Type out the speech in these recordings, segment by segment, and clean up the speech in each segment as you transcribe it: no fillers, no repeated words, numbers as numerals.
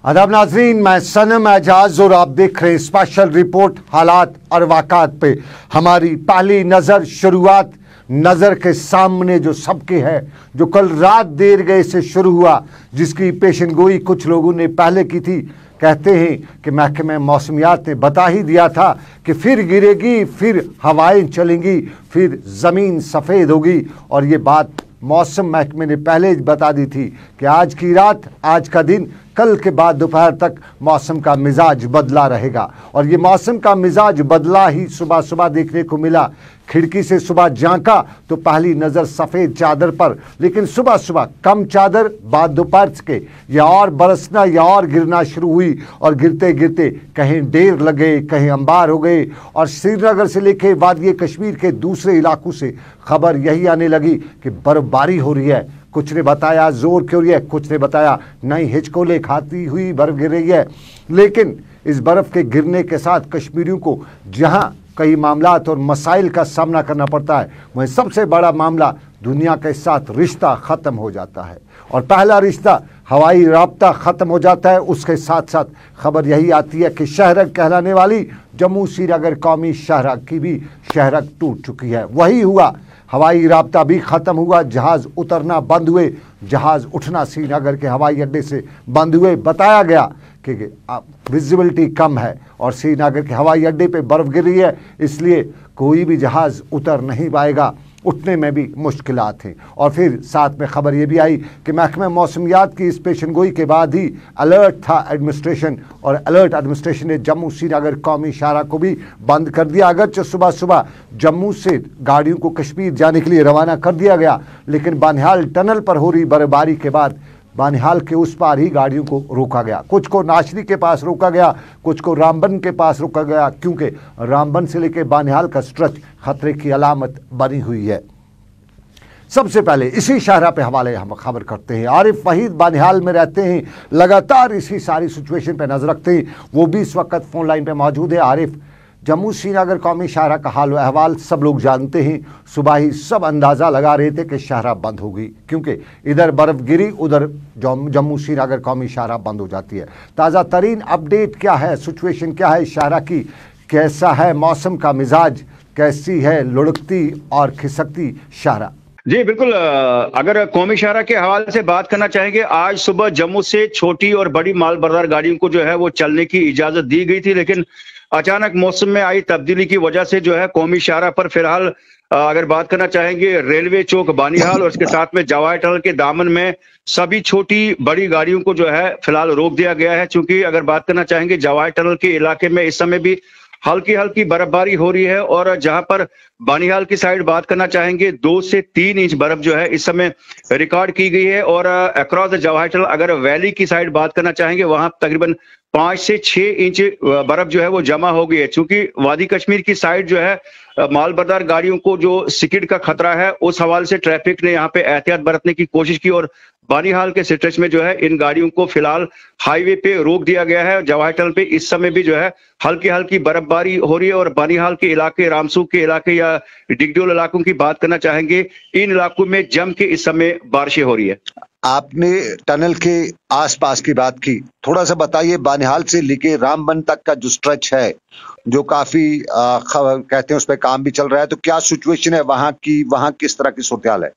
आदाब नाजरीन, मैं सनम एजाज और आप देख रहे हैं स्पेशल रिपोर्ट हालात और वाक़ात पे। हमारी पहली नज़र शुरुआत नज़र के सामने जो सबके है, जो कल रात देर गए से शुरू हुआ, जिसकी पेशन गोई कुछ लोगों ने पहले की थी। कहते हैं कि महकमे मौसमियात ने बता ही दिया था कि फिर गिरेगी, फिर हवाएं चलेंगी, फिर ज़मीन सफ़ेद होगी। और ये बात मौसम महकमे ने पहले बता दी थी कि आज की रात, आज का दिन, कल के बाद दोपहर तक मौसम का मिजाज बदला रहेगा। और ये मौसम का मिजाज बदला ही सुबह सुबह देखने को मिला। खिड़की से सुबह झांका तो पहली नज़र सफ़ेद चादर पर, लेकिन सुबह सुबह कम चादर, बाद दोपहर के या और बरसना या और गिरना शुरू हुई। और गिरते गिरते कहीं ढेर लगे, कहीं अंबार हो गए। और श्रीनगर से लेके वादी कश्मीर के दूसरे इलाकों से खबर यही आने लगी कि बर्फबारी हो रही है। कुछ ने बताया जोर की हो रही है, कुछ ने बताया नई हिचकोले खाती हुई बर्फ गिर रही है। लेकिन इस बर्फ के गिरने के साथ कश्मीरियों को जहां कई मामलात और मसाइल का सामना करना पड़ता है, वहीं सबसे बड़ा मामला दुनिया के साथ रिश्ता ख़त्म हो जाता है। और पहला रिश्ता हवाई राब्ता ख़त्म हो जाता है। उसके साथ साथ खबर यही आती है कि शहरक कहलाने वाली जम्मू श्रीनगर कौमी शहरक की भी शहरक टूट चुकी है। वही हुआ, हवाई राब्ता भी ख़त्म हुआ, जहाज़ उतरना बंद हुए, जहाज़ उठना श्रीनगर के हवाई अड्डे से बंद हुए। बताया गया कि विजिबिलिटी कम है और श्रीनगर के हवाई अड्डे पे बर्फ़ गिर रही है, इसलिए कोई भी जहाज़ उतर नहीं पाएगा, उठने में भी मुश्किलात हैं। और फिर साथ में खबर ये भी आई कि महकमे मौसमियात की इस पेशन गोई के बाद ही अलर्ट था एडमिनिस्ट्रेशन, और अलर्ट एडमिनिस्ट्रेशन ने जम्मू श्रीनगर कौमी शाहरा को भी बंद कर दिया। अगरचे सुबह सुबह जम्मू से गाड़ियों को कश्मीर जाने के लिए रवाना कर दिया गया, लेकिन बानिहाल टनल पर हो रही बर्फबारी के बाद बानिहाल के उस पार ही गाड़ियों को रोका गया। कुछ को नाशरी के पास रोका गया, कुछ को रामबन के पास रोका गया, क्योंकि रामबन से लेकर बानिहाल का स्ट्रेच खतरे की अलामत बनी हुई है। सबसे पहले इसी शाहरा पे हवाले हम खबर करते हैं। आरिफ वहीद बानिहाल में रहते हैं, लगातार इसी सारी सिचुएशन पे नजर रखते हैं। वो भी इस वक्त फोन लाइन पे मौजूद है। आरिफ, जम्मू श्रीनगर कौमी शाहरा का हाल अहवाल सब लोग जानते हैं। सुबह ही सब अंदाज़ा लगा रहे थे कि शाहरा बंद होगी, क्योंकि इधर बर्फ़ गिरी, उधर जम्मू श्रीनगर कौमी शाहरा बंद हो जाती है। ताज़ा तरीन अपडेट क्या है, सिचुएशन क्या है शाहरा की, कैसा है मौसम का मिजाज, कैसी है लुढ़कती और खिसकती शाहरा? जी बिल्कुल, अगर कौमी शाहरा के हवाले से बात करना चाहेंगे, आज सुबह जम्मू से छोटी और बड़ी माल बरदार गाड़ियों को जो है वो चलने की इजाजत दी गई थी, लेकिन अचानक मौसम में आई तब्दीली की वजह से जो है कौमी शाहरा पर फिलहाल अगर बात करना चाहेंगे, रेलवे चौक बानिहाल और इसके साथ में जवाहर टनल के दामन में सभी छोटी बड़ी गाड़ियों को जो है फिलहाल रोक दिया गया है। चूंकि अगर बात करना चाहेंगे जवाहर टनल के इलाके में इस समय भी हल्की हल्की बर्फबारी हो रही है, और जहां पर बानिहाल की साइड बात करना चाहेंगे 2 से 3 इंच बर्फ जो है इस समय रिकॉर्ड की गई है। और अक्रॉस द जवाहर टनल अगर वैली की साइड बात करना चाहेंगे, वहां तकरीबन 5 से 6 इंच बर्फ जो है वो जमा हो गई है। चूंकि वादी कश्मीर की साइड जो है माल बरदार गाड़ियों को जो सिकिड़ का खतरा है, उस हवाले से ट्रैफिक ने यहाँ पे एहतियात बरतने की कोशिश की, और बानिहाल के स्ट्रेच में जो है इन गाड़ियों को फिलहाल हाईवे पे रोक दिया गया है। जवाहर टनल पे इस समय भी जो है हल्की हल्की बर्फबारी हो रही है, और बानिहाल के इलाके, रामसूख के इलाके या डिगडोल इलाकों की बात करना चाहेंगे, इन इलाकों में जम के इस समय बारिशें हो रही है। आपने टनल के आसपास की बात की, थोड़ा सा बताइए बानिहाल से लेके रामबन तक का जो स्ट्रेच है, जो काफी कहते हैं उस पर काम भी चल रहा है, तो क्या सिचुएशन है वहां की, वहां किस तरह की सूरत-ए-हाल है?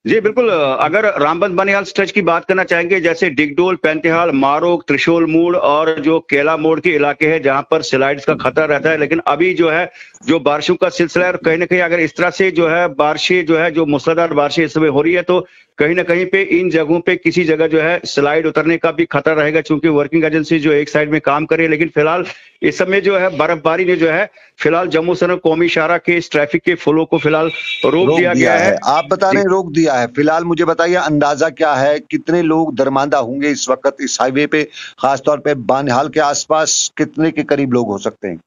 जी बिल्कुल, अगर रामबन बानिहाल स्ट्रेच की बात करना चाहेंगे, जैसे डिगडोल, पैंतीहाल, मारोग, त्रिशूल मोड़ और जो केला मोड़ के इलाके हैं जहां पर स्लाइड्स का खतरा रहता है, लेकिन अभी जो है जो बारिशों का सिलसिला है, कहीं ना कहीं अगर इस तरह से जो है बारिशें जो है जो मूसलाधार बारिशें इस समय हो रही है, तो कहीं ना कहीं पे इन जगहों पे किसी जगह जो है स्लाइड उतरने का भी खतरा रहेगा। चूंकि वर्किंग एजेंसी जो एक साइड में काम कर रही है, लेकिन फिलहाल इस समय जो है बर्फबारी ने जो है फिलहाल जम्मू श्रीनगर कौमी शाहरा के इस ट्रैफिक के फ्लो को फिलहाल रोक दिया गया है। आप बता रहे हैं रोक दिया है, फिलहाल मुझे बताइए अंदाजा क्या है, कितने लोग दरमांदा होंगे इस वक्त इस हाईवे पे, खासतौर पे बानिहाल के आसपास कितने के करीब लोग हो सकते हैं?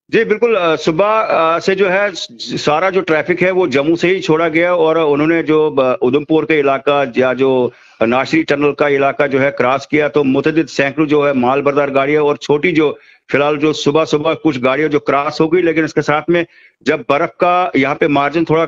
जी बिल्कुल, सुबह से जो है सारा जो ट्रैफिक है वो जम्मू से ही छोड़ा गया, और उन्होंने जो उधमपुर के इलाका या जो नाशरी टनल का इलाका जो है क्रॉस किया, तो मुतअद्दिद सैकड़ों जो है माल बरदार गाड़ियां और छोटी जो फिलहाल जो सुबह सुबह कुछ गाड़ियां जो क्रॉस हो गई, लेकिन इसके साथ में जब बर्फ का यहाँ पे मार्जिन थोड़ा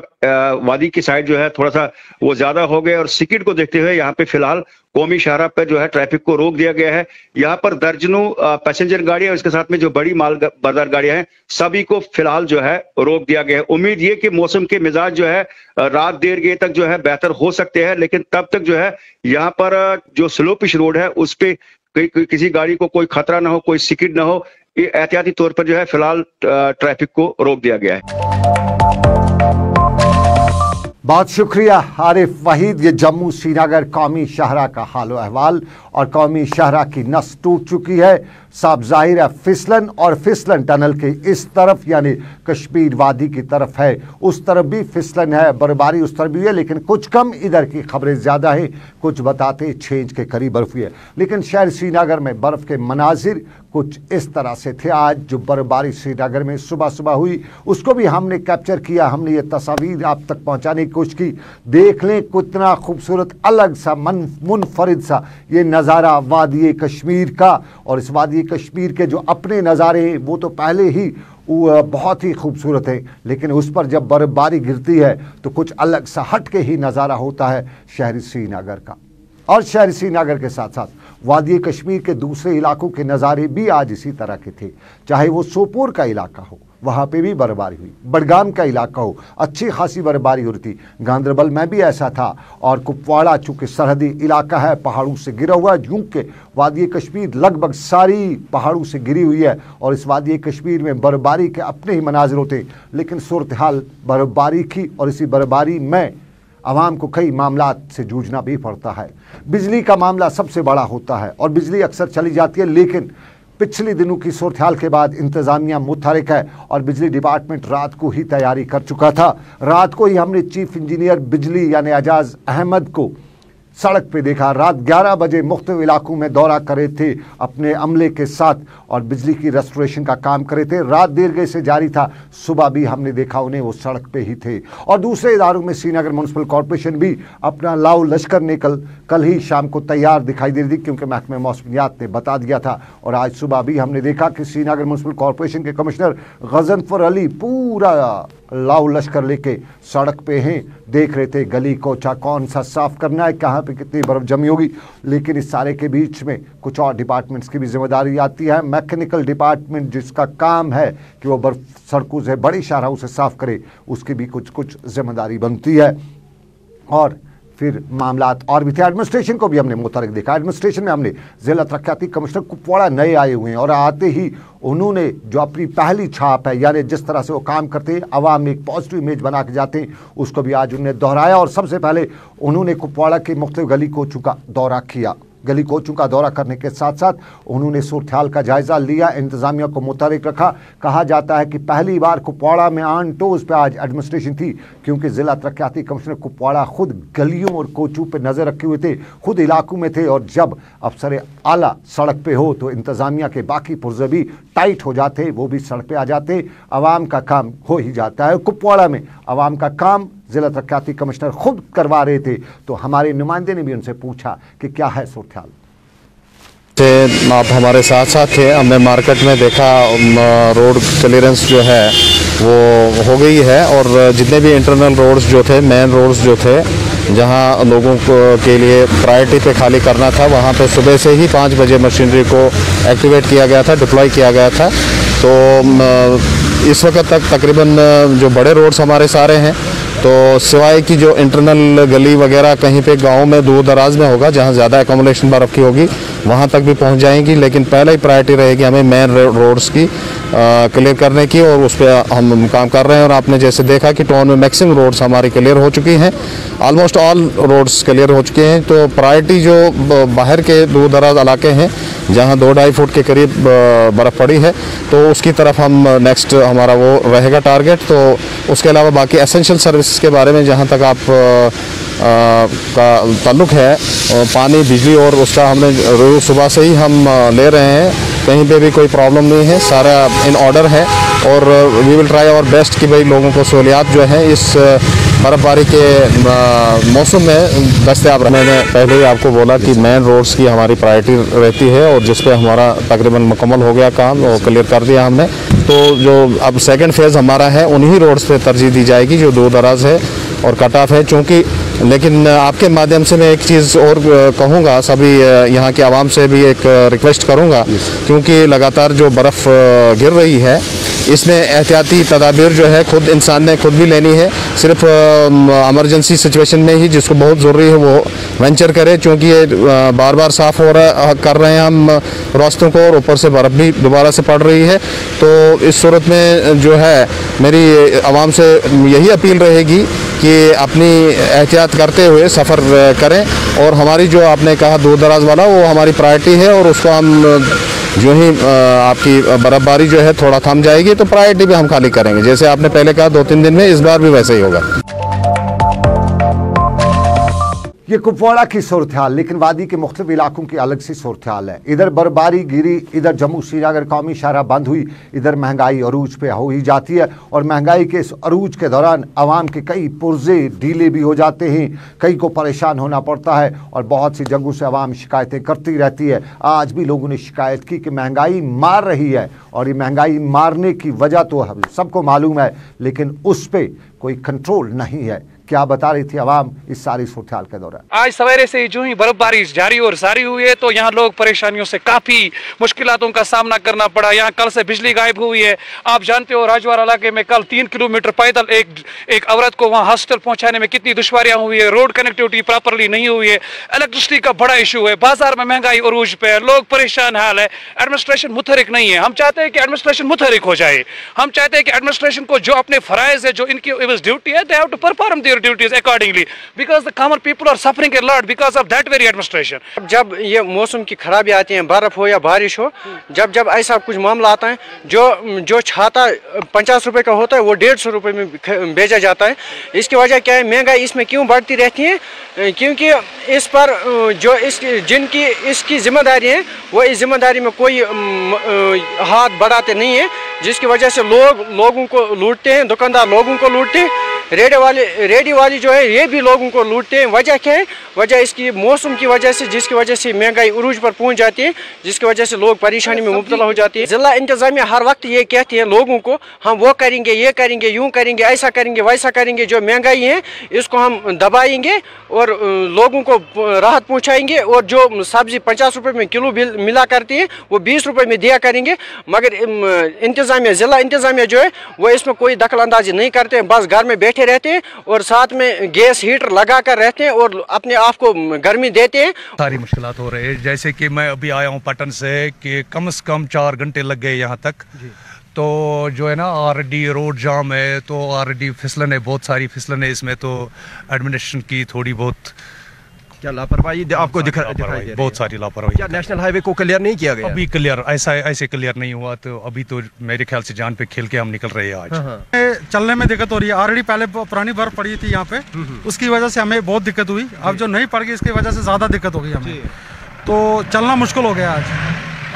वादी की साइड जो है थोड़ा सा वो ज्यादा हो गया, और सिकिट को देखते हुए यहाँ पे फिलहाल कौमी शाहराह पर जो है ट्रैफिक को रोक दिया गया है। यहाँ पर दर्जनों पैसेंजर गाड़ियां, इसके साथ में जो बड़ी माल बरदार गाड़ियां हैं, सभी को फिलहाल जो है रोक दिया गया है। उम्मीद ये कि मौसम के मिजाज जो है रात देर गए तक जो है बेहतर हो सकते हैं, लेकिन तब तक जो है यहाँ पर जो स्लो पिच रोड है उस पे किसी गाड़ी को कोई खतरा ना हो, कोई सिकिट ना हो, ये एहतियाती तौर पर जो है फिलहाल ट्रैफिक को रोक दिया गया है। बहुत शुक्रिया आरिफ वहीद। ये जम्मू श्रीनगर कौमी शाहराह का हाल अहवाल, और कौमी शाहराह की नस टूट चुकी है। साफ जाहिर है फिसलन, और फिसलन टनल के इस तरफ यानी कश्मीर वादी की तरफ है, उस तरफ भी फिसलन है, बर्फबारी उस तरफ भी है, लेकिन कुछ कम। इधर की खबरें ज़्यादा हैं, कुछ बताते 6 इंच के करीब बर्फ हुई है, लेकिन शहर श्रीनगर में बर्फ़ के मनाजिर कुछ इस तरह से थे। आज जो बर्फबारी श्रीनगर में सुबह सुबह हुई उसको भी हमने कैप्चर किया, हमने ये तस्वीर आप तक पहुंचाने की कोशिश की। देख लें कितना खूबसूरत अलग सा मुनफरिद सा ये नज़ारा वादी कश्मीर का, और इस वादी कश्मीर के जो अपने नज़ारे हैं वो तो पहले ही बहुत ही खूबसूरत है, लेकिन उस पर जब बर्फबारी गिरती है तो कुछ अलग सा हट के ही नज़ारा होता है शहरी श्रीनगर का। और शहरी श्रीनगर के साथ साथ वादी कश्मीर के दूसरे इलाकों के नज़ारे भी आज इसी तरह के थे, चाहे वो सोपोर का इलाका हो, वहाँ पे भी बर्फबारी हुई, बडगाम का इलाका हो, अच्छी खासी बर्फबारी हो रही थी, गांदरबल में भी ऐसा था, और कुपवाड़ा चूँकि सरहदी इलाका है, पहाड़ों से गिरा हुआ है, यूँ वादी कश्मीर लगभग सारी पहाड़ों से गिरी हुई है, और इस वादी कश्मीर में बर्फबारी के अपने ही मनाजिर होते, लेकिन सूरत हाल बर्फबारी की, और इसी बर्फबारी में आवाम को कई मामलात से जूझना भी पड़ता है। बिजली का मामला सबसे बड़ा होता है, और बिजली अक्सर चली जाती है, लेकिन पिछले दिनों की सूरत हाल के बाद इंतज़ामिया मुतहरिक है, और बिजली डिपार्टमेंट रात को ही तैयारी कर चुका था। रात को ही हमने चीफ इंजीनियर बिजली यानी एजाज अहमद को सड़क पे देखा। रात 11 बजे मुख्तलिफ इलाकों में दौरा करे थे अपने अमले के साथ, और बिजली की रेस्टोरेशन का काम करे थे। रात देर गए से जारी था, सुबह भी हमने देखा उन्हें, वो सड़क पे ही थे। और दूसरे इदारों में श्रीनगर म्यूनसिपल कॉरपोरेशन भी अपना लाओ लश्कर कल ही शाम को तैयार दिखाई दे रही थी, क्योंकि महकमे मौसमियात ने बता दिया था। और आज सुबह भी हमने देखा कि श्रीनगर म्यूनसिपल कॉरपोरेशन के कमिश्नर गजनफर अली पूरा लाओ लश्कर लेके सड़क पे हैं, देख रहे थे गली कोचा कौन सा साफ करना है, कहाँ पे कितनी बर्फ जमी होगी। लेकिन इस सारे के बीच में कुछ और डिपार्टमेंट्स की भी जिम्मेदारी आती है। मैकेनिकल डिपार्टमेंट जिसका काम है कि वो बर्फ सड़कों से बड़ी शाहराहों से साफ करे, उसकी भी कुछ जिम्मेदारी बनती है। और फिर मामलात और भी थे। एडमिनिस्ट्रेशन को भी हमने मुतहरिक देखा। एडमिनिस्ट्रेशन में हमने जिला तरक्याती कमिश्नर कुपवाड़ा नए आए हुए हैं, और आते ही उन्होंने जो अपनी पहली छाप है, यानी जिस तरह से वो काम करते हैं, आवाम में एक पॉजिटिव इमेज बना के जाते हैं, उसको भी आज उन्होंने दोहराया। और सबसे पहले उन्होंने कुपवाड़ा के मुख्तलिफ गली कोचों का दौरा किया। गली कोचों का दौरा करने के साथ साथ उन्होंने सूरत हाल का जायज़ा लिया, इंतज़ामिया को मुतहरिक रखा। कहा जाता है कि पहली बार कुपवाड़ा में आन टोज़ पे आज एडमिनिस्ट्रेशन थी, क्योंकि ज़िला तरक्याती कमिश्नर कुपवाड़ा खुद गलियों और कोचों पे नज़र रखे हुए थे, खुद इलाकों में थे। और जब अफसर आला सड़क पे हो तो इंतज़ामिया के बाकी पुर्जे भी टाइट हो जाते, वो भी सड़क पे आ जाते, आवाम का काम हो ही जाता है। कुपवाड़ा में आवाम का काम जिला तरक्याती कमिश्नर खुद करवा रहे थे, तो हमारे नुमाइंदे ने भी उनसे पूछा कि क्या है सूरत हाल। आप हमारे साथ साथ थे, हमने मार्केट में देखा रोड क्लियरेंस जो है वो हो गई है, और जितने भी इंटरनल रोड्स जो थे, मेन रोड्स जो थे, जहां लोगों को के लिए प्रायोरिटी पे खाली करना था, वहां पे सुबह से ही 5 बजे मशीनरी को एक्टिवेट किया गया था, डिप्लॉय किया गया था। तो इस वक्त तक तकरीबन जो बड़े रोड्स हमारे सारे हैं, तो सिवाय की जो इंटरनल गली वगैरह कहीं पे गांव में दूर दराज में होगा जहां ज़्यादा एकोमोडेशन बर्फ़ की होगी, वहां तक भी पहुंच जाएंगी। लेकिन पहले ही प्रायोरिटी रहेगी हमें मेन रोड्स की क्लियर करने की, और उस पर हम काम कर रहे हैं। और आपने जैसे देखा कि टाउन में मैक्सिमम रोड्स हमारी क्लियर हो चुकी हैं, ऑलमोस्ट ऑल रोड्स क्लियर हो चुके हैं। तो प्रायोरिटी जो बाहर के दूर दराज इलाके हैं जहाँ 2-2.5 फुट के करीब बर्फ़ पड़ी है, तो उसकी तरफ हम नेक्स्ट हमारा वो रहेगा टारगेट। तो उसके अलावा बाकी एसेंशियल सर्विसेज के बारे में जहाँ तक आप का ताल्लुक है, पानी, बिजली और उसका हमने रोज़ सुबह से ही हम ले रहे हैं, कहीं पे भी कोई प्रॉब्लम नहीं है, सारा इन ऑर्डर है। और we will try our best कि भाई लोगों को सहूलियात जो है इस बर्फ़बारी के मौसम में दस्तयाब। मैंने पहले ही आपको बोला कि मेन रोड्स की हमारी प्रायोरिटी रहती है और जिस पे हमारा तकरीबन मुकम्मल हो गया काम, वो क्लियर कर दिया हमने। तो जो अब सेकंड फेज़ हमारा है उन्हीं रोड्स पे तरजीह दी जाएगी जो दूर दराज है और कट ऑफ है। चूँकि लेकिन आपके माध्यम से मैं एक चीज़ और कहूँगा, सभी यहाँ के आवाम से भी एक रिक्वेस्ट करूँगा, क्योंकि लगातार जो बर्फ़ गिर रही है इसमें एहतियाती तदाबीर जो है खुद इंसान ने खुद भी लेनी है। सिर्फ इमरजेंसी सिचुएशन में ही जिसको बहुत ज़रूरी है वो वेंचर करे, क्योंकि ये बार बार साफ़ कर रहे हैं हम रास्तों को और ऊपर से बर्फ़ भी दोबारा से पड़ रही है। तो इस सूरत में जो है मेरी आवाम से यही अपील रहेगी कि अपनी एहतियात करते हुए सफ़र करें। और हमारी जो आपने कहा दूर दराज वाला, वो हमारी प्रायोरिटी है और उसको हम जो ही आपकी बर्फ़बारी जो है थोड़ा थम जाएगी तो प्रायोरिटी भी हम खाली करेंगे। जैसे आपने पहले कहा 2-3 दिन में, इस बार भी वैसे ही होगा। ये कुपवाड़ा की सूरत हाल, लेकिन वादी के मुख्तलिफ इलाकों की अलग सी सूरत हाल है। इधर बर्फबारी गिरी, इधर जम्मू श्रीनगर कौमी शाहराह बंद हुई, इधर महंगाई अरूज पे हो ही जाती है। और महंगाई के इस अरूज के दौरान आवाम के कई पुर्जे ढीले भी हो जाते हैं, कई को परेशान होना पड़ता है और बहुत सी जगहों से आवाम शिकायतें करती रहती है। आज भी लोगों ने शिकायत की कि महंगाई मार रही है, और ये महंगाई मारने की वजह तो सबको मालूम है, लेकिन उस पर कोई कंट्रोल नहीं है। क्या बता रही थी आवाम इस सारी सूरत हाल के दौरान? आज सवेरे से जो ही बर्फबारी जारी और सारी हुई है तो यहाँ लोग परेशानियों से काफी मुश्किलातों का सामना करना पड़ा। यहाँ कल से बिजली गायब हुई है। आप जानते हो राजवाड़ा इलाके में कल 3 किलोमीटर पैदल एक औरत को वहाँ हॉस्पिटल पहुँचाने में कितनी दुश्वारियाँ हुई है। रोड कनेक्टिविटी प्रॉपरली नहीं हुई है। इलेक्ट्रिसिटी का बड़ा इशू है। बाजार में महंगाई अरूज पे है, लोग परेशान हाल है। एडमिनिस्ट्रेशन मुतहरिक नहीं है। हम चाहते हैं कि एडमिनिस्ट्रेशन मुतहरिक हो जाए। हम चाहते हैं कि एडमिनिस्ट्रेशन को जो अपने फराइज है, जो इनकी ड्यूटी है, they have to perform their duties accordingly because the common people are suffering a lot because of that very administration. जब ये मौसम की खराबी आती है, बर्फ हो या बारिश हो, जब ऐसा कुछ मामला आता है, जो छाता 50 रुपए का होता है वो 150 रुपए में बेचा जाता है। इसकी वजह क्या है? महंगाई इसमें क्यों बढ़ती रहती है? क्योंकि इस पर जो जिनकी इसकी जिम्मेदारी है वो इस जिम्मेदारी में कोई हाथ बढ़ाते नहीं है, जिसकी वजह से लोगों को लूटते हैं, दुकानदार लोगों को लूटते हैं, रेडी वाली जो है ये भी लोगों को लूटते हैं। वजह क्या है? वजह इसकी मौसम की वजह से, जिसकी वजह से महंगाई उरूज पर पहुंच जाती है, जिसकी वजह से लोग परेशानी में मुब्तला हो जाती है। जिला इंतजामिया हर वक्त ये कहती है लोगों को, हम वो करेंगे, ये करेंगे, यूं करेंगे, ऐसा करेंगे, वैसा करेंगे। जो महंगाई है इसको हम दबाएंगे और लोगों को राहत पहुँचाएंगे। और जो सब्जी 50 रुपये में किलो मिला करती है वो 20 रुपये में दिया करेंगे। मगर जिला इंतजामिया जो है वो इसमें कोई दखल अंदाजी नहीं करते हैं। बस घर में बैठे रहते हैं और साथ में गैस हीटर लगा कर रहते हैं और अपने आप को गर्मी देते हैं। सारी मुश्किलात हो रही है। जैसे कि मैं अभी आया हूँ पटन से, कि कम से कम 4 घंटे लग गए यहाँ तक। तो जो है ना ऑलरेडी रोड जाम है, तो ऑलरेडी फिसलन है, बहुत सारी फिसलन है इसमें। तो एडमिनिस्ट्रेशन की थोड़ी बहुत क्या लापरवाही आपको दिखाई दे रही है? बहुत सारी लापरवाही। क्या नेशनल हाईवे को क्लियर नहीं किया गया? अभी क्लियर ऐसे क्लियर नहीं हुआ। तो अभी तो मेरे ख्याल से जान पे खेल के हम निकल रहे हैं आज। चलने में दिक्कत हो रही है। ऑलरेडी पहले पुरानी बर्फ पड़ी थी यहाँ पे, उसकी वजह से हमें बहुत दिक्कत हुई। अब जो नहीं पड़ गई इसकी वजह से ज्यादा दिक्कत हो गई हमें, तो चलना मुश्किल हो गया आज।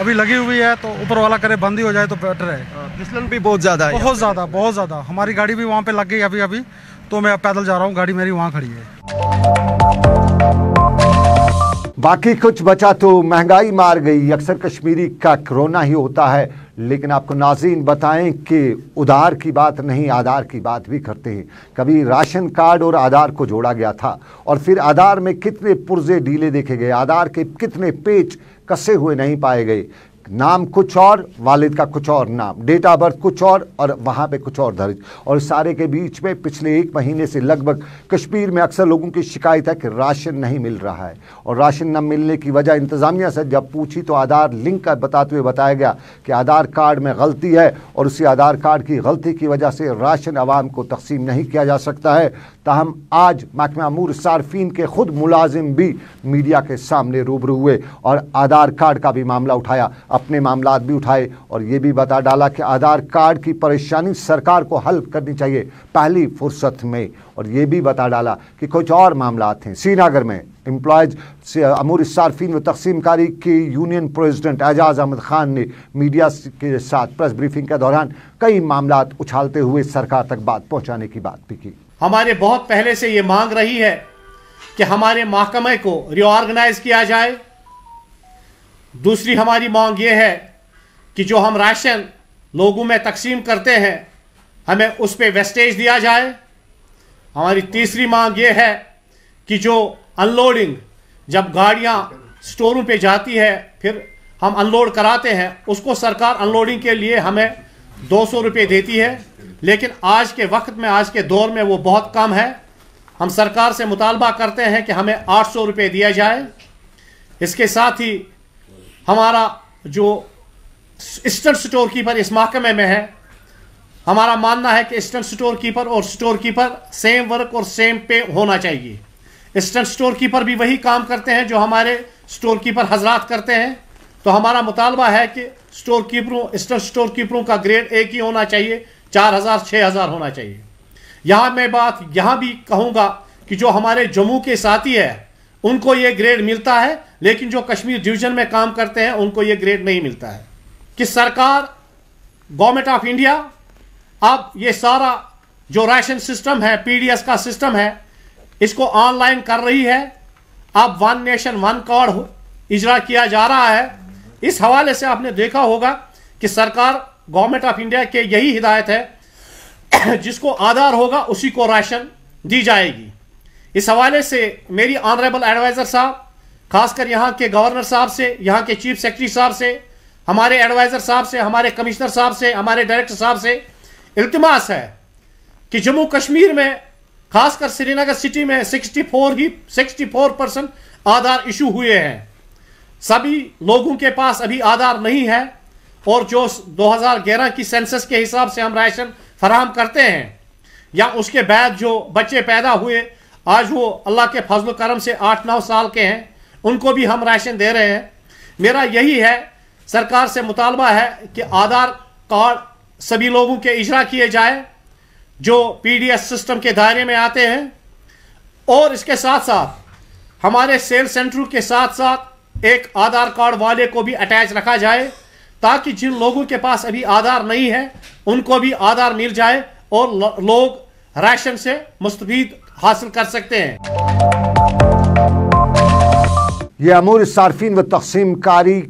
अभी लगी हुई है तो ऊपर वाला करे बंद ही हो जाए तो बेटर है। फिसलन भी बहुत ज्यादा है, बहुत ज्यादा। हमारी गाड़ी भी वहाँ पे लग गई अभी, तो मैं पैदल जा रहा हूँ, गाड़ी मेरी वहाँ खड़ी है। बाकी कुछ बचा तो महंगाई मार गई। अक्सर कश्मीरी का कोरोना ही होता है, लेकिन आपको नाज़रीन बताएं कि उधार की बात नहीं, आधार की बात भी करते हैं। कभी राशन कार्ड और आधार को जोड़ा गया था और फिर आधार में कितने पुर्जे ढीले देखे गए, आधार के कितने पेच कसे हुए नहीं पाए गए। नाम कुछ और, वालिद का कुछ और नाम, डेट ऑफ बर्थ कुछ और वहाँ पे कुछ और दर्ज। और सारे के बीच में पिछले 1 महीने से लगभग कश्मीर में अक्सर लोगों की शिकायत है कि राशन नहीं मिल रहा है। और राशन न मिलने की वजह इंतज़ामिया से जब पूछी तो आधार लिंक का बताते हुए बताया गया कि आधार कार्ड में गलती है और उसी आधार कार्ड की गलती की वजह से राशन आवाम को तकसीम नहीं किया जा सकता है। ताहम आज महकमा अमूर सार्फिन के खुद मुलाजिम भी मीडिया के सामने रूबरू हुए और आधार कार्ड का भी मामला उठाया, अपने मामलात भी उठाए और ये भी बता डाला कि आधार कार्ड की परेशानी सरकार को हल करनी चाहिए पहली फुर्सत में। और ये भी बता डाला कि कुछ और मामलात हैं। श्रीनगर में एम्प्लॉयज से अमूर सार्फिन व तकसीमकारी के यूनियन प्रेसिडेंट एजाज अहमद खान ने मीडिया के साथ प्रेस ब्रीफिंग के दौरान कई मामलात उछालते हुए सरकार तक बात पहुँचाने की बात भी की। हमारे बहुत पहले से ये मांग रही है कि हमारे महकमे को रीऑर्गेनाइज किया जाए। दूसरी हमारी मांग ये है कि जो हम राशन लोगों में तकसीम करते हैं हमें उस पर वेस्टेज दिया जाए। हमारी तीसरी मांग ये है कि जो अनलोडिंग, जब गाड़ियां स्टोरों पे जाती है फिर हम अनलोड कराते हैं, उसको सरकार अनलोडिंग के लिए हमें 200 रुपये देती है, लेकिन आज के वक्त में, आज के दौर में वो बहुत कम है। हम सरकार से मुतालबा करते हैं कि हमें 800 रुपये दिया जाए। इसके साथ ही हमारा जो असिस्टेंट स्टोर कीपर इस महकमे में है, हमारा मानना है कि असिस्टेंट स्टोर कीपर और स्टोर कीपर सेम वर्क और सेम पे होना चाहिए। असिस्टेंट स्टोर कीपर भी वही काम करते हैं जो हमारे स्टोर कीपर हजरात करते हैं, तो हमारा मुतालबा है कि स्टोर कीपरों, असिस्टेंट स्टोर कीपरों का ग्रेड एक ही होना चाहिए, 4000 6000 होना चाहिए। यहाँ मैं बात यहाँ भी कहूँगा कि जो हमारे जम्मू के साथी है उनको ये ग्रेड मिलता है, लेकिन जो कश्मीर डिवीजन में काम करते हैं उनको ये ग्रेड नहीं मिलता है। कि सरकार, गवर्नमेंट ऑफ इंडिया अब ये सारा जो राशन सिस्टम है, पीडीएस का सिस्टम है, इसको ऑनलाइन कर रही है। अब 1 नेशन 1 कार्ड इजरा किया जा रहा है। इस हवाले से आपने देखा होगा कि सरकार, गवर्नमेंट ऑफ इंडिया के यही हिदायत है, जिसको आधार होगा उसी को राशन दी जाएगी। इस हवाले से मेरी ऑनरेबल एडवाइजर साहब, खासकर यहाँ के गवर्नर साहब से, यहाँ के चीफ सेक्रेटरी साहब से, हमारे एडवाइजर साहब से, हमारे कमिश्नर साहब से, हमारे डायरेक्टर साहब से इल्तिमास है कि जम्मू कश्मीर में, खासकर श्रीनगर सिटी में 64% आधार इशू हुए हैं। सभी लोगों के पास अभी आधार नहीं है, और जो 2011 की सेंसस के हिसाब से हम राशन फराहम करते हैं, या उसके बाद जो बच्चे पैदा हुए आज वो अल्लाह के फजल करम से 8-9 साल के हैं, उनको भी हम राशन दे रहे हैं। मेरा यही है, सरकार से मुतालबा है कि आधार कार्ड सभी लोगों के इजरा किए जाए जो पीडीएस सिस्टम के दायरे में आते हैं, और इसके साथ साथ हमारे सेल सेंटरों के साथ साथ एक आधार कार्ड वाले को भी अटैच रखा जाए, ताकि जिन लोगों के पास अभी आधार नहीं है उनको भी आधार मिल जाए और लोग राशन से मुस्तफीद हासिल कर सकते हैं। ये अमूर सार्फिन व तकसीम कारी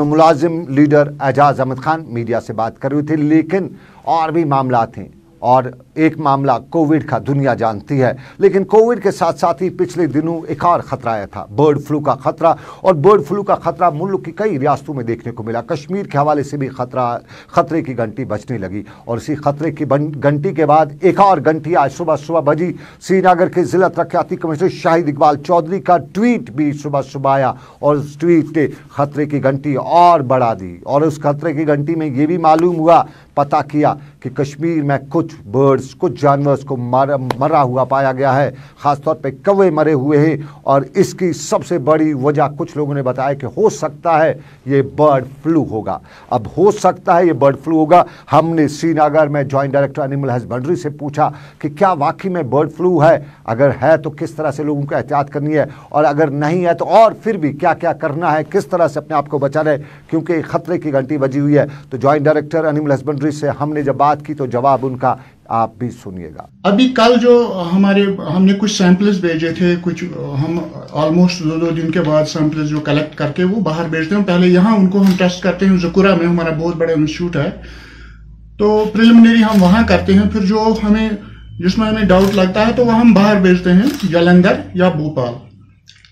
मुलाजिम लीडर एजाज अहमद खान मीडिया से बात कर रहे थे, लेकिन और भी मामला थे। और एक मामला कोविड का दुनिया जानती है, लेकिन कोविड के साथ साथ ही पिछले दिनों एक और खतरा आया था, बर्ड फ्लू का खतरा। और बर्ड फ्लू का खतरा मुल्क की कई रियासतों में देखने को मिला। कश्मीर के हवाले से भी खतरे की घंटी बजने लगी, और इसी खतरे की घंटी के बाद एक और घंटी आज सुबह बजी। श्रीनगर के जिला तरक्याती कमिश्नर शाहिद इकबाल चौधरी का ट्वीट भी सुबह आया, और उस ट्वीट ने खतरे की घंटी और बढ़ा दी। और उस खतरे की घंटी में ये भी मालूम हुआ, पता किया कि कश्मीर में कुछ बर्ड्स, कुछ जानवर्स को मरा हुआ पाया गया है, ख़ासतौर पे कौवे मरे हुए हैं। और इसकी सबसे बड़ी वजह कुछ लोगों ने बताया कि हो सकता है ये बर्ड फ्लू होगा। अब हो सकता है ये बर्ड फ्लू होगा। हमने श्रीनगर में जॉइंट डायरेक्टर एनिमल हस्बेंड्री से पूछा कि क्या वाकई में बर्ड फ्लू है, अगर है तो किस तरह से लोगों को एहतियात करनी है, और अगर नहीं है तो और फिर भी क्या क्या करना है, किस तरह से अपने आप को बचाना है, क्योंकि खतरे की घंटी बजी हुई है। तो जॉइंट डायरेक्टर एनिमल हस्बेंड्री से हमने जब बात की तो जवाब उनका आप भी सुनिएगा। अभी कल जो हमने कुछ सैंपल्स भेजे थे, कुछ हम ऑलमोस्ट 2 दिन के बाद सैंपल्स जो कलेक्ट करके वो बाहर भेजते हैं। पहले यहाँ उनको हम टेस्ट करते हैं, ज़कुरा में हमारा बहुत बड़ा इंस्टीट्यूट है, तो प्रिलिमिनरी हम वहाँ करते हैं। फिर जो जिसमें हमें डाउट लगता है तो वह हम बाहर भेजते हैं, जालंधर या भोपाल।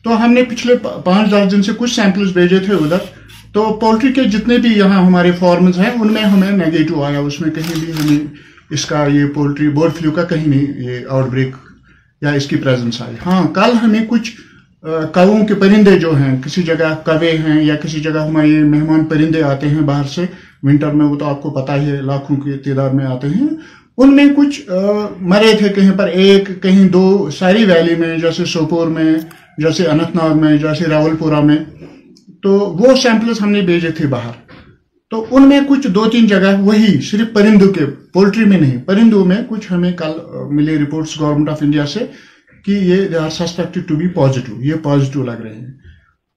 तो हमने पिछले 5-10 दिन से कुछ सैंपल्स भेजे थे उधर, तो पोल्ट्री के जितने भी यहाँ हमारे फॉर्म्स हैं उनमें हमें नेगेटिव आया, उसमें कहीं भी हमें इसका ये पोल्ट्री बर्ड फ्लू का कहीं नहीं ये आउटब्रेक या इसकी प्रेजेंस आई। हाँ, कल हमें कुछ कौवों के परिंदे जो हैं, किसी जगह कौवे हैं या किसी जगह हमारे मेहमान परिंदे आते हैं बाहर से, विंटर में वो तो आपको पता ही है लाखों की तादाद में आते हैं, उनमें कुछ मरे थे, कहीं पर 1 कहीं 2, सारी वैली में, जैसे सोपोर में, जैसे अनंतनाग में, जैसे रावलपुरा में। तो वो सैंपल्स हमने भेजे थे बाहर, तो उनमें कुछ 2-3 जगह वही सिर्फ परिंदों के, पोल्ट्री में नहीं, परिंदों में कुछ हमें कल मिले रिपोर्ट्स गवर्नमेंट ऑफ इंडिया से कि ये they are suspected to be positive, ये पॉजिटिव लग रहे हैं।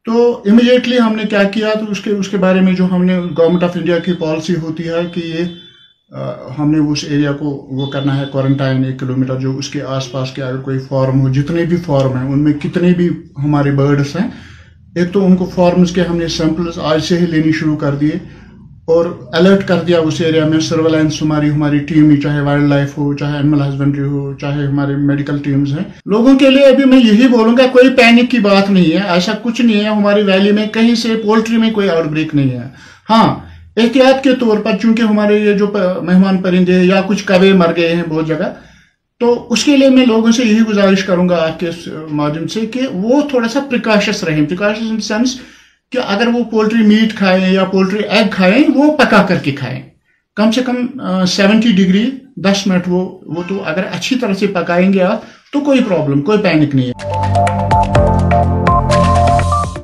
तो इमीडिएटली हमने क्या किया, तो उसके बारे में जो हमने गवर्नमेंट ऑफ इंडिया की पॉलिसी होती है कि ये हमने उस एरिया को वो करना है क्वारंटाइन 1 किलोमीटर, जो उसके आसपास के अगर कोई फार्म हो, जितने भी फार्म हैं उनमें कितने भी हमारे बर्ड्स हैं, एक तो उनको फार्म्स के हमने सैंपल्स आज से ही लेनी शुरू कर दिए और अलर्ट कर दिया उस एरिया में। सर्वेलेंस हमारी टीम ही, चाहे वाइल्ड लाइफ हो, चाहे एनिमल हस्बेंड्री हो, चाहे हमारे मेडिकल टीम्स हैं। लोगों के लिए अभी मैं यही बोलूंगा, कोई पैनिक की बात नहीं है, ऐसा कुछ नहीं है। हमारी वैली में कहीं से पोल्ट्री में कोई आउटब्रेक नहीं है। हाँ, एहतियात के तौर पर चूंकि हमारे ये जो मेहमान परिंदे या कुछ कौवे मर गए हैं बहुत जगह, तो उसके लिए मैं लोगों से यही गुजारिश करूंगा आपके माध्यम से कि वो थोड़ा सा प्रिकॉशस रहें। प्रिकॉशस इन सेंस कि अगर वो पोल्ट्री मीट खाएं या पोल्ट्री एग खाएं, वो पका करके खाएं, कम से कम 70 डिग्री 10 मिनट वो तो अगर अच्छी तरह से पकाएंगे आप तो कोई प्रॉब्लम, कोई पैनिक नहीं है।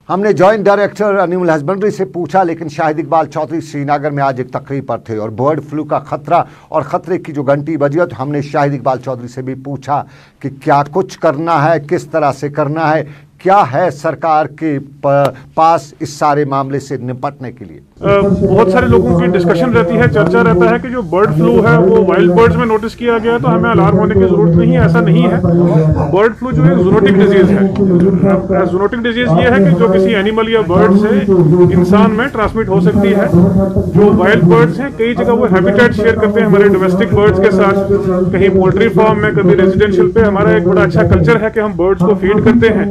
हमने जॉइंट डायरेक्टर एनिमल हस्बेंड्री से पूछा, लेकिन शाहिद इकबाल चौधरी श्रीनगर में आज एक तकरीब पर थे और बर्ड फ्लू का खतरा और खतरे की जो घंटी बजी, तो हमने शाहिद इकबाल चौधरी से भी पूछा कि क्या कुछ करना है, किस तरह से करना है, क्या है सरकार के पास इस सारे मामले से निपटने के लिए। बहुत सारे लोगों की डिस्कशन रहती है, चर्चा रहता है कि जो बर्ड फ्लू है वो वाइल्ड बर्ड्स में नोटिस किया गया है, तो हमें अलार्म होने की जरूरत नहीं है। ऐसा नहीं है। बर्ड फ्लू जो है जूनोटिक डिजीज है। जूनोटिक डिजीज ये है कि जो किसी एनिमल या बर्ड से इंसान में ट्रांसमिट हो सकती है। जो वाइल्ड बर्ड्स हैं, कई जगह वो हैबिटेट शेयर करते हैं हमारे डोमेस्टिक बर्ड्स के साथ, कहीं पोल्ट्री फार्म में, कभी रेजिडेंशियल पे। हमारा एक बड़ा अच्छा कल्चर है कि हम बर्ड्स को फीड करते हैं।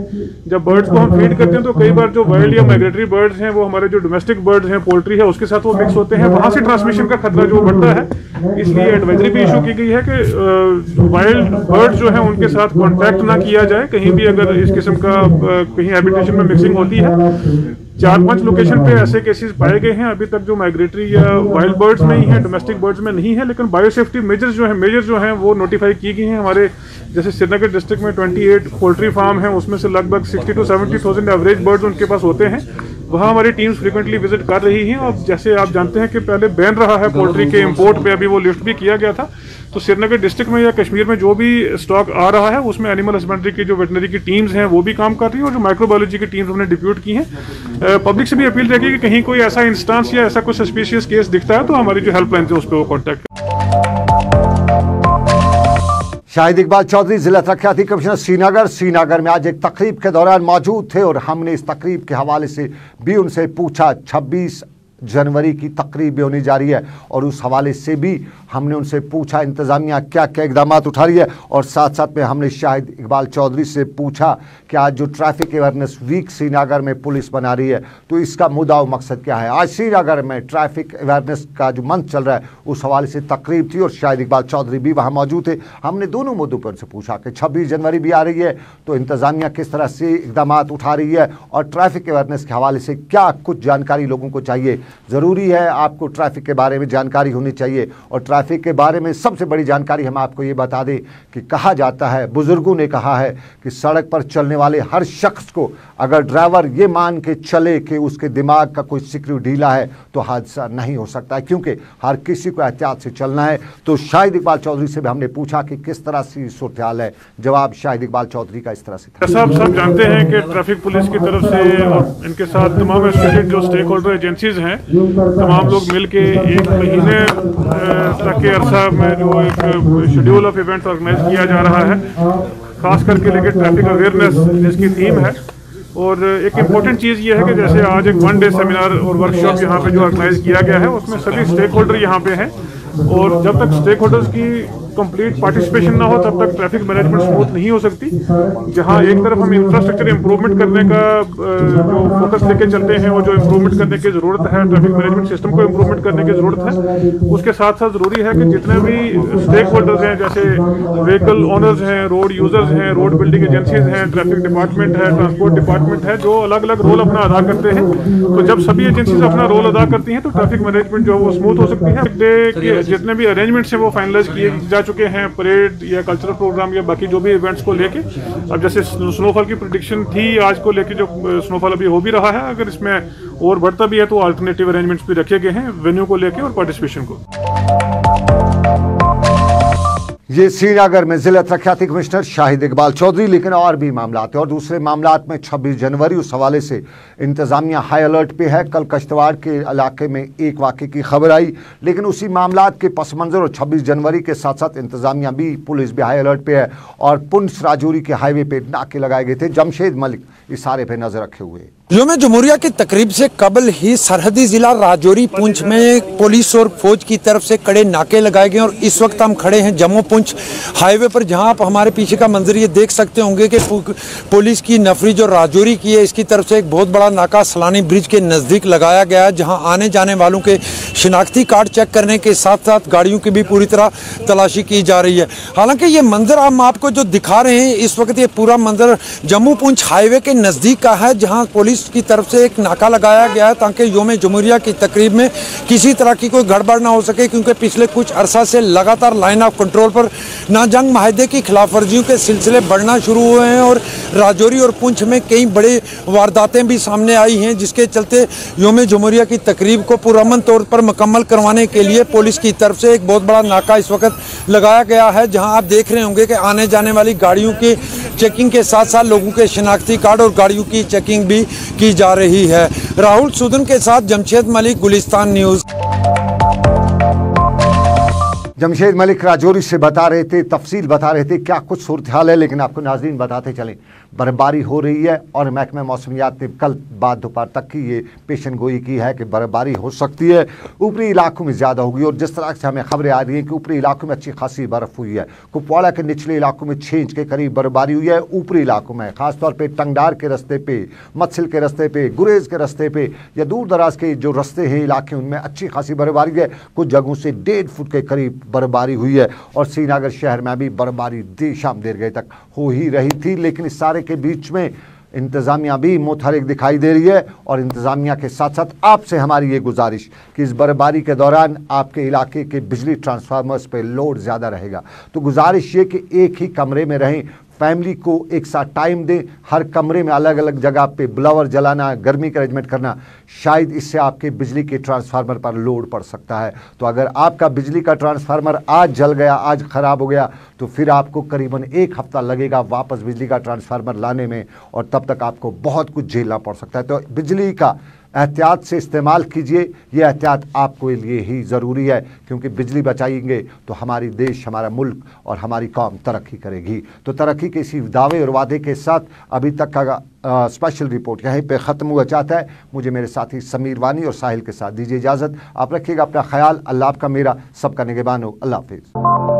जब बर्ड्स को हम फीड करते हैं तो कई बार जो वाइल्ड या माइग्रेटरी बर्ड्स हैं, वो हमारे जो डोमेस्टिक बर्ड्स हैं, पोल्ट्री है, उसके साथ वो मिक्स होते हैं, वहां से ट्रांसमिशन का खतरा जो बढ़ता है। इसलिए एडवाइजरी भी इशू की गई है कि वाइल्ड बर्ड्स जो हैं उनके साथ कांटेक्ट ना किया जाए कहीं भी, अगर इस किस्म का कहीं हैबिटेशन में मिक्सिंग होती है। 4-5 लोकेशन पे ऐसे केसेस पाए गए हैं अभी तक, जो माइग्रेटरी या वाइल्ड बर्ड्स में ही है, डोमेस्टिक बर्ड्स में नहीं है। लेकिन बायोसेफ्टी मेजर्स जो हैं वो नोटिफाई की गई हैं। हमारे जैसे श्रीनगर डिस्ट्रिक्ट में 28 पोल्ट्री फार्म हैं, उसमें से लगभग 60 to 70,000 एवरेज बर्ड्स उनके पास होते हैं। वहाँ हमारी टीम्स फ्रीक्वेंटली विजिट कर रही हैं। और जैसे आप जानते हैं कि पहले बैन रहा है पोल्ट्री के इंपोर्ट पे, अभी वो लिफ्ट भी किया गया था। तो श्रीनगर डिस्ट्रिक्ट में या कश्मीर में जो भी स्टॉक आ रहा है, उसमें एनिमल हस्बेंड्री की जो वेटनरी की टीम्स हैं वो भी काम कर रही है, और जो माइक्रोबायोलॉजी की टीम्स हमने डिप्यूट की हैं। पब्लिक से भी अपील रहेगी कि कहीं कोई ऐसा इंस्टांस या ऐसा कुछ सस्पिशियस केस दिखता है तो हमारी जो हेल्पलाइन है उस पर वो कॉन्टैक्ट। शाहिद इकबाल चौधरी जिला तरक्याती कमिश्नर श्रीनगर में आज एक तकरीब के दौरान मौजूद थे और हमने इस तकरीब के हवाले से भी उनसे पूछा। 26 जनवरी की तकरीब भी होने जा रही है और उस हवाले से भी हमने उनसे पूछा इंतज़ामिया क्या क्या इकदाम उठा रही है। और साथ साथ में हमने शाहिद इकबाल चौधरी से पूछा कि आज जो ट्रैफिक अवेयरनेस वीक श्रीनगर में पुलिस बना रही है, तो इसका मुद्दा और मकसद क्या है। आज श्रीनगर में ट्रैफिक अवेयरनेस का जो मंथ चल रहा है, उस हवाले से तकरीब थी और शाहिद इकबाल चौधरी भी वहाँ मौजूद थे। हमने दोनों मुद्दों पर उनसे पूछा कि 26 जनवरी भी आ रही है, तो इंतज़ामिया किस तरह से इकदाम उठा रही है और ट्रैफिक अवेयरनेस के हवाले से क्या कुछ जानकारी लोगों को चाहिए। ज़रूरी है आपको ट्रैफिक के बारे में जानकारी होनी चाहिए, और ट्रैफिक के बारे में सबसे बड़ी जानकारी हम आपको ये बता दें कि कहा जाता है, बुजुर्गों ने कहा है कि सड़क पर चलने वाले हर शख्स को अगर ड्राइवर ये मान के चले कि उसके दिमाग का कोई सिक्रू ढीला है तो हादसा नहीं हो सकता है, क्योंकि हर किसी को एहतियात से चलना है। तो शाहिद इकबाल चौधरी से भी हमने पूछा कि किस तरह से सूरत हाल है। जवाब शाहिद इकबाल चौधरी का इस तरह से था। सब जानते हैं कि ट्रैफिक पुलिस की तरफ से और इनके साथ तमाम एसोसिएटेड जो स्टेक होल्डर एजेंसीज हैं, तमाम लोग मिलके 1 महीने तक के अरसा में जो एक शेड्यूल ऑफ इवेंट्स ऑर्गेनाइज किया जा रहा है, खास करके लेके ट्रैफिक अवेयरनेस जिसकी थीम है। और एक इम्पोर्टेंट चीज़ ये है कि जैसे आज एक 1 डे सेमिनार और वर्कशॉप यहाँ पे जो ऑर्गेनाइज किया गया है, उसमें सभी स्टेक होल्डर यहाँ पे हैं। और जब तक स्टेक होल्डर्स की कंप्लीट पार्टिसिपेशन ना हो तब तक ट्रैफिक मैनेजमेंट स्मूथ नहीं हो सकती। जहां एक तरफ हम इंफ्रास्ट्रक्चर इंप्रूवमेंट करने का जो फोकस लेके चलते हैं, वो जो इंप्रूवमेंट करने की जरूरत है, ट्रैफिक मैनेजमेंट सिस्टम को इंप्रूवमेंट करने की जरूरत है, उसके साथ साथ जरूरी है कि जितने भी स्टेक होल्डर्स हैं, जैसे व्हीकल ओनर्स हैं, रोड यूजर्स हैं, रोड बिल्डिंग एजेंसीज हैं, ट्रैफिक डिपार्टमेंट है, ट्रांसपोर्ट डिपार्टमेंट है, जो अलग अलग रोल अपना अदा करते हैं। तो जब सभी एजेंसीज अपना रोल अदा करती हैं तो ट्रैफिक मैनेजमेंट जो है वो स्मूथ हो सकती है। डे के जितने भी अरेंजमेंट्स हैं वो फाइनलाइज किए जा चुके हैं, परेड या कल्चरल प्रोग्राम या बाकी जो भी इवेंट्स को लेके। अब जैसे स्नोफॉल की प्रेडिक्शन थी आज को लेके, जो स्नोफॉल अभी हो भी रहा है, अगर इसमें और बढ़ता भी है तो अल्टरनेटिव अरेंजमेंट्स भी रखे गए हैं वेन्यू को लेके और पार्टिसिपेशन को। ये श्रीनगर में जिला तरक्याती कमिश्नर शाहिद इकबाल चौधरी। लेकिन और भी मामला थे और दूसरे मामला में 26 जनवरी उस हवाले से इंतजामिया हाई अलर्ट पे है। कल कश्तवाड़ के इलाके में एक वाक़े की खबर आई, लेकिन उसी मामला के पस मंज़र और 26 जनवरी के साथ साथ इंतजामिया भी, पुलिस भी हाई अलर्ट पे है और पुंछ राजौरी के हाईवे पे नाके लगाए गए थे। जमशेद मलिक इशारे पे नजर रखे हुए। यौम जमहूरिया की तकरीब से कबल ही सरहदी जिला राजौरी पुंछ में पुलिस और फौज की तरफ से कड़े नाके लगाए गए और इस वक्त हम खड़े हैं जम्मू पुंछ हाईवे पर, जहां आप हमारे पीछे का मंजर ये देख सकते होंगे कि पुलिस की नफरी जो राजौरी की है इसकी तरफ से एक बहुत बड़ा नाका सलानी ब्रिज के नज़दीक लगाया गया है, जहां आने जाने वालों के शिनाख्ती कार्ड चेक करने के साथ साथ गाड़ियों की भी पूरी तरह तलाशी की जा रही है। हालांकि ये मंजर हम आपको जो दिखा रहे हैं इस वक्त, ये पूरा मंजर जम्मू पुंछ हाईवे के नज़दीक का है, जहाँ पुलिस की तरफ से एक नाका लगाया गया है ताकि यौम जमहूरिया की तकरीब में किसी तरह की कोई गड़बड़ ना हो सके, क्योंकि पिछले कुछ अरसा से लगातार लाइन ऑफ कंट्रोल पर नाजंग माहदे की खिलाफ वर्जियों के सिलसिले बढ़ना शुरू हुए हैं और राजौरी और पुंछ में कई बड़ी वारदातें भी सामने आई हैं, जिसके चलते यौम जमहूरिया की तकरीब को पुरअमन तौर पर मुकम्मल करवाने के लिए पुलिस की तरफ से एक बहुत बड़ा नाका इस वक्त लगाया गया है, जहाँ आप देख रहे होंगे कि आने जाने वाली गाड़ियों की चेकिंग के साथ साथ लोगों के शिनाख्ती कार्ड और गाड़ियों की चेकिंग भी की जा रही है। राहुल सुदन के साथ जमशेद मलिक, गुलिस्तान न्यूज़। जमशेद मलिक राजौरी से बता रहे थे, तफसील बता रहे थे क्या कुछ सूरत हाल है। लेकिन आपको नाज़रीन बताते चलें, बर्फबारी हो रही है और महकमा मौसमियात ने कल बाद दोपहर तक की ये पेशन गोई की है कि बर्फबारी हो सकती है, ऊपरी इलाकों में ज़्यादा होगी। और जिस तरह से हमें खबरें आ रही हैं कि ऊपरी इलाकों में अच्छी खासी बर्फ़ हुई है, कुपवाड़ा के निचले इलाकों में 6 इंच के करीब बर्फबारी हुई है। ऊपरी इलाकों में ख़ासतौर पर टंगडार के रस्ते पे, मत्सिल के रस्ते पे, गुरेज के रस्ते पे या दूर दराज के जो रस्ते हैं इलाके, उनमें अच्छी खासी बर्फबारी है। कुछ जगहों से 1.5 फुट के करीब बर्फबारी हुई है और श्रीनगर शहर में भी बर्फबारी देर शाम देर गए तक हो ही रही थी। लेकिन इस सारे के बीच में इंतज़ामिया भी मुतहरिक दिखाई दे रही है और इंतज़ामिया के साथ साथ आपसे हमारी ये गुजारिश कि इस बर्फबारी के दौरान आपके इलाके के बिजली ट्रांसफार्मर्स पे लोड ज़्यादा रहेगा, तो गुजारिश ये कि एक ही कमरे में रहें, फैमिली को एक साथ टाइम दें, हर कमरे में अलग अलग जगह पे ब्लावर जलाना, गर्मी का अरेंजमेंट करना, शायद इससे आपके बिजली के ट्रांसफार्मर पर लोड पड़ सकता है। तो अगर आपका बिजली का ट्रांसफार्मर आज जल गया, आज ख़राब हो गया, तो फिर आपको करीबन 1 हफ्ता लगेगा वापस बिजली का ट्रांसफार्मर लाने में और तब तक आपको बहुत कुछ झेलना पड़ सकता है। तो बिजली का एहतियात से इस्तेमाल कीजिए, ये एहतियात आपके लिए ही ज़रूरी है, क्योंकि बिजली बचाएंगे तो हमारी देश, हमारा मुल्क और हमारी कौम तरक्की करेगी। तो तरक्की के इसी दावे और वादे के साथ अभी तक का स्पेशल रिपोर्ट यहीं पे ख़त्म हुआ चाहता है। मुझे मेरे साथी समीर वानी और साहिल के साथ दीजिए इजाज़त। आप रखिएगा अपना ख्याल। अल्लाह आपका, मेरा सबका निगहबान हो। अल्लाह हाफिज़।